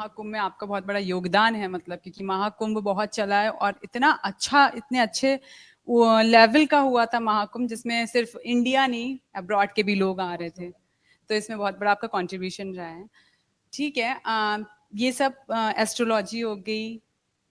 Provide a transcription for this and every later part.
महाकुंभ में आपका बहुत बड़ा योगदान है, मतलब क्योंकि महाकुंभ बहुत चला है और इतना अच्छा, इतने अच्छे लेवल का हुआ था महाकुंभ, जिसमें सिर्फ इंडिया नहीं अब्रॉड के भी लोग आ रहे थे। तो इसमें बहुत बड़ा आपका कंट्रीब्यूशन रहा है। ठीक है, ये सब एस्ट्रोलॉजी हो गई,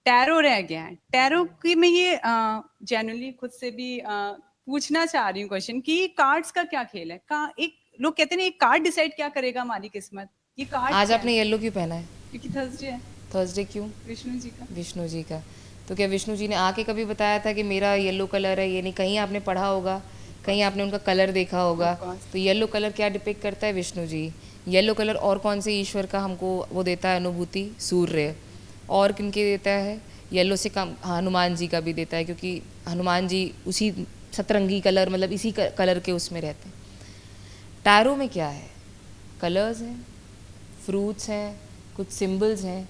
टैरो रह गया है। टैरो की मैं ये जनरली खुद से भी पूछना चाह रही हूँ क्वेश्चन कि कार्ड्स का क्या खेल है? का एक लोग कहते हैं ना, एक कार्ड डिसाइड क्या करेगा हमारी किस्मत, ये कार्ड आज क्या है? आपने येलो क्यों पहना है? क्योंकि थर्सडे है, थर्सडे क्यों? विष्णु जी का। विष्णु जी का। तो क्या विष्णु जी ने आके कभी बताया था कि मेरा येलो कलर है? ये नहीं, कहीं आपने पढ़ा होगा, कहीं आपने उनका कलर देखा होगा। Of course. तो येलो कलर क्या डिपिक्ट करता है? विष्णु जी। येलो कलर और कौन से ईश्वर का हमको वो देता है अनुभूति? सूर्य। और किनके देता है? येलो से कम हनुमान जी का भी देता है, क्योंकि हनुमान जी उसी सतरंगी कलर, मतलब इसी कलर के उसमें रहते हैं। टैरो में क्या है? कलर्स हैं, फ्रूट्स हैं, कुछ सिम्बल्स हैं।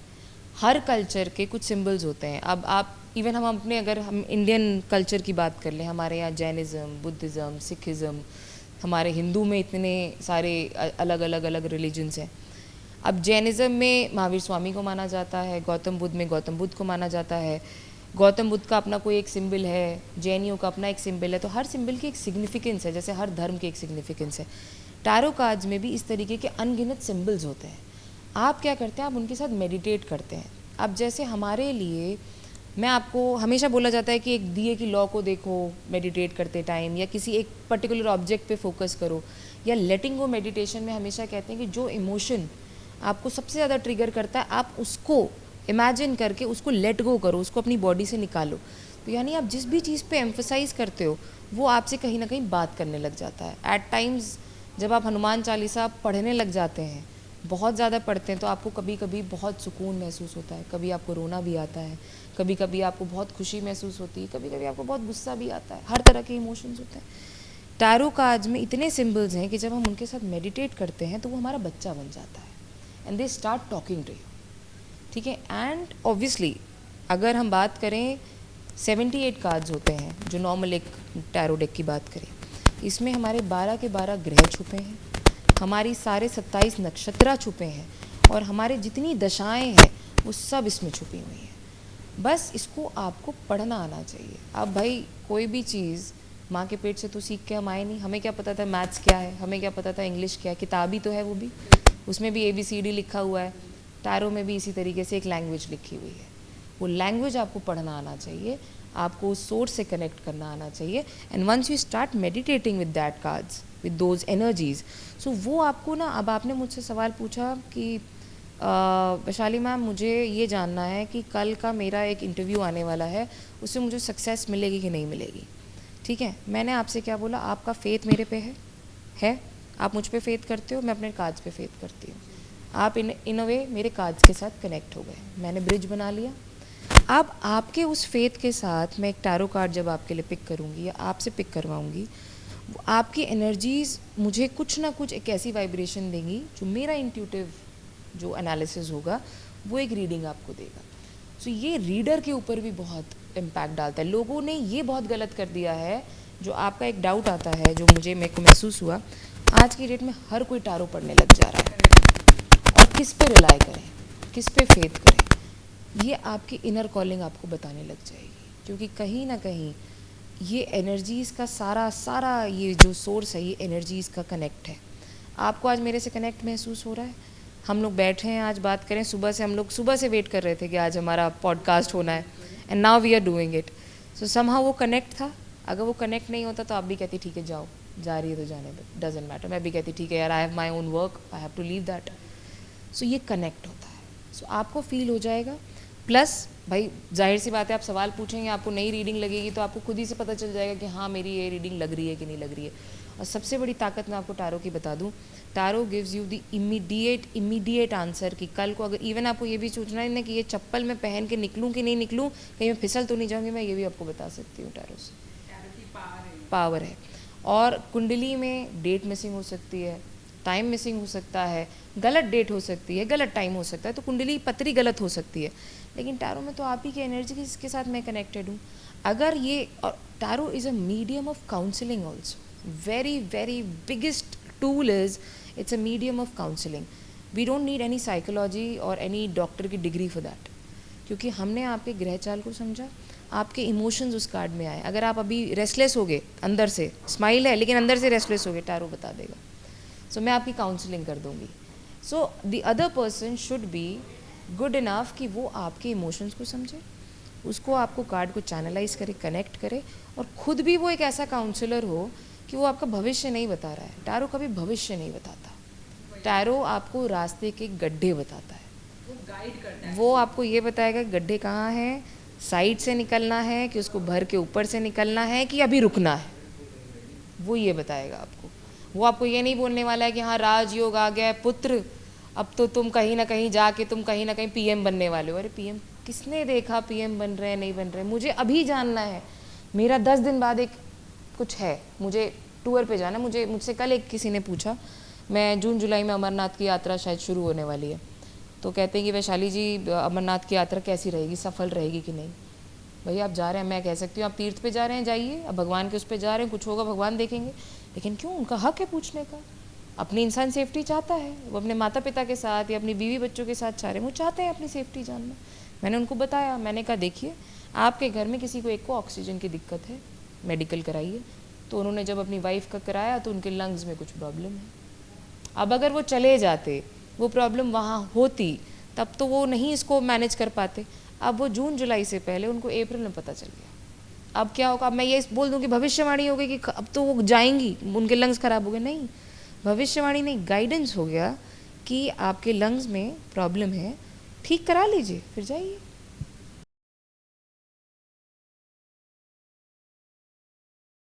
हर कल्चर के कुछ सिम्बल्स होते हैं। अब आप इवन हम अपने, अगर हम इंडियन कल्चर की बात कर लें, हमारे यहाँ जैनिज़्म, बुद्धिज़्म, सिखिज़्म, हमारे हिंदू में इतने सारे अलग अलग अलग रिलीजन्स हैं। अब जैनिज़्म में महावीर स्वामी को माना जाता है, गौतम बुद्ध में गौतम बुद्ध को माना जाता है। गौतम बुद्ध का अपना कोई एक सिंबल है, जैनियों का अपना एक सिंबल है। तो हर सिंबल की एक सिग्निफिकेंस है, जैसे हर धर्म की एक सिग्निफिकेंस है। टैरो कार्ड्स में भी इस तरीके के अनगिनत सिंबल्स होते हैं। आप क्या करते हैं? आप उनके साथ मेडिटेट करते हैं। अब जैसे हमारे लिए, मैं आपको हमेशा बोला जाता है कि एक दिए की लॉ को देखो मेडिटेट करते टाइम, या किसी एक पर्टिकुलर ऑब्जेक्ट पे फोकस करो, या लेटिंग गो मेडिटेशन में हमेशा कहते हैं कि जो इमोशन आपको सबसे ज़्यादा ट्रिगर करता है, आप उसको इमेजिन करके उसको लेट गो करो, उसको अपनी बॉडी से निकालो। तो यानी आप जिस भी चीज़ पे एम्फोसाइज करते हो, वो आपसे कहीं ना कहीं बात करने लग जाता है। एट टाइम्स जब आप हनुमान चालीसा पढ़ने लग जाते हैं, बहुत ज़्यादा पढ़ते हैं, तो आपको कभी कभी बहुत सुकून महसूस होता है, कभी आपको रोना भी आता है, कभी कभी आपको बहुत खुशी महसूस होती है, कभी कभी आपको बहुत गुस्सा भी आता है। हर तरह के इमोशंस होते हैं। टैरो कार्ड्स में इतने सिंबल्स हैं कि जब हम उनके साथ मेडिटेट करते हैं तो वो हमारा बच्चा बन जाता है, and they start talking to you. ठीक है। एंड ऑब्वियसली अगर हम बात करें, 78 कार्ड्स होते हैं जो नॉर्मल एक टैरो डेक की बात करें, इसमें हमारे 12 के 12 ग्रह छुपे हैं, हमारी सारे 27 नक्षत्र छुपे हैं, और हमारे जितनी दशाएं हैं वो सब इसमें छुपी हुई हैं। बस इसको आपको पढ़ना आना चाहिए। अब भाई कोई भी चीज़ माँ के पेट से तो सीख के हम आए नहीं। हमें क्या पता था मैथ्स क्या है, हमें क्या पता था इंग्लिश क्या है? किताबी तो है वो भी, उसमें भी ABCD लिखा हुआ है। टैरो में भी इसी तरीके से एक लैंग्वेज लिखी हुई है। वो लैंग्वेज आपको पढ़ना आना चाहिए, आपको उस सोर्स से कनेक्ट करना आना चाहिए। And once you start meditating with that cards, with those energies, so वो आपको ना, अब आपने मुझसे सवाल पूछा कि वैशाली मैम मुझे ये जानना है कि कल का मेरा एक इंटरव्यू आने वाला है, उससे मुझे सक्सेस मिलेगी कि नहीं मिलेगी। ठीक है, मैंने आपसे क्या बोला? आपका फेथ मेरे पे है? आप मुझ पे फेथ करते हो, मैं अपने कार्ड्स पे फेथ करती हूँ। आप इन अ वे मेरे कार्ड्स के साथ कनेक्ट हो गए, मैंने ब्रिज बना लिया। अब आपके उस फेथ के साथ मैं एक टैरो कार्ड जब आपके लिए पिक करूँगी या आपसे पिक करवाऊँगी, आपकी एनर्जीज़ मुझे कुछ ना कुछ एक ऐसी वाइब्रेशन देंगी जो मेरा इंट्यूटिव जो एनालिसिस होगा वो एक रीडिंग आपको देगा। सो ये रीडर के ऊपर भी बहुत इम्पैक्ट डालता है। लोगों ने ये बहुत गलत कर दिया है, जो आपका एक डाउट आता है, जो मेरे को महसूस हुआ, आज की डेट में हर कोई टैरो पढ़ने लग जा रहा है। और किस पे रिलाई करें, किस पे फेथ करें, ये आपकी इनर कॉलिंग आपको बताने लग जाएगी। क्योंकि कहीं ना कहीं ये एनर्जीज़ का सारा ये जो सोर्स है, ये एनर्जीज़ का कनेक्ट है। आपको आज मेरे से कनेक्ट महसूस हो रहा है? हम लोग बैठे हैं, आज बात करें, हम लोग सुबह से वेट कर रहे थे कि आज हमारा पॉडकास्ट होना है, and now we are doing it. So somehow वो कनेक्ट था। अगर वो कनेक्ट नहीं होता तो आप भी कहती ठीक है जाओ, जा रही है तो जाने दो, डजेंट मैटर। मैं भी कहती ठीक है यार, I have my own work, I have to leave that. So ये कनेक्ट होता है। सो आपको फील हो जाएगा। प्लस भाई जाहिर सी बात है, आप सवाल पूछेंगे, आपको नई रीडिंग लगेगी तो आपको खुद ही से पता चल जाएगा कि हाँ मेरी ये रीडिंग लग रही है कि नहीं लग रही है। और सबसे बड़ी ताकत मैं आपको टैरो की बता दूँ, tarot gives you the immediate answer. कि कल को अगर इवन आपको ये भी सोचना है ना कि ये चप्पल मैं पहन के निकलूँ कि नहीं निकलूँ, कहीं मैं फिसल तो नहीं जाऊँगी, मैं ये भी आपको बता सकती हूँ। टैरो से पावर है। और कुंडली में डेट मिसिंग हो सकती है, टाइम मिसिंग हो सकता है, गलत डेट हो सकती है, गलत टाइम हो सकता है, तो कुंडली पतरी गलत हो सकती है। लेकिन टैरो में तो आप ही की एनर्जी के साथ मैं कनेक्टेड हूँ। अगर ये, और tarot is a medium of counselling also. Very very biggest tool is, it's a medium of counselling. We don't need any psychology और एनी डॉक्टर की डिग्री फॉर दैट, क्योंकि हमने आपके ग्रह चाल को समझा, आपके इमोशंस उस कार्ड में आए। अगर आप अभी रेस्टलेस हो गए, अंदर से स्माइल है लेकिन अंदर से रेस्टलेस हो गए, टैरो बता देगा। सो मैं आपकी काउंसलिंग कर दूंगी। So the other person should be good enough कि वो आपके इमोशंस को समझे, उसको आपको कार्ड को चैनलाइज करे, कनेक्ट करे, और खुद भी वो एक ऐसा काउंसलर हो कि वो आपका भविष्य नहीं बता रहा है। टैरो कभी भविष्य नहीं बताता, टैरो आपको रास्ते के गड्ढे बताता है, वो गाइड करता है। वो आपको ये बताएगा गड्ढे कहाँ हैं, साइड से निकलना है कि उसको भर के ऊपर से निकलना है कि अभी रुकना है, वो ये बताएगा आपको। वो आपको ये नहीं बोलने वाला है कि हाँ राजयोग आ गया है पुत्र, अब तो तुम कहीं ना कहीं जाके तुम कहीं ना कहीं पीएम बनने वाले हो। अरे पीएम किसने देखा पीएम बन रहे हैं नहीं बन रहे, मुझे अभी जानना है, मेरा 10 दिन बाद एक कुछ है, मुझे टूर पे जाना। मुझसे कल एक किसी ने पूछा, मैं जून जुलाई में अमरनाथ की यात्रा शायद शुरू होने वाली है, तो कहते हैं कि वैशाली जी अमरनाथ की यात्रा कैसी रहेगी, सफल रहेगी कि नहीं। भैया आप जा रहे हैं, मैं कह सकती हूँ आप तीर्थ पे जा रहे हैं जाइए, अब भगवान के उस पर जा रहे हैं, कुछ होगा भगवान देखेंगे, लेकिन क्यों, उनका हक है पूछने का। अपनी इंसान सेफ्टी चाहता है, वो अपने माता पिता के साथ या अपनी बीवी बच्चों के साथ चाह रहे हैं, वो चाहते हैं अपनी सेफ्टी जानना। मैंने उनको बताया, मैंने कहा देखिए आपके घर में किसी को एक को ऑक्सीजन की दिक्कत है, मेडिकल कराइए। तो उन्होंने जब अपनी वाइफ का कराया तो उनके लंग्स में कुछ प्रॉब्लम है। अब अगर वो चले जाते, वो प्रॉब्लम वहाँ होती, तब तो वो नहीं इसको मैनेज कर पाते। अब वो जून जुलाई से पहले उनको अप्रैल में पता चल गया। अब क्या होगा, अब मैं ये बोल दूँ कि भविष्यवाणी हो गई कि अब तो वो जाएंगी, उनके लंग्स खराब हो गए, नहीं, भविष्यवाणी नहीं, गाइडेंस हो गया कि आपके लंग्स में प्रॉब्लम है, ठीक करा लीजिए फिर जाइए।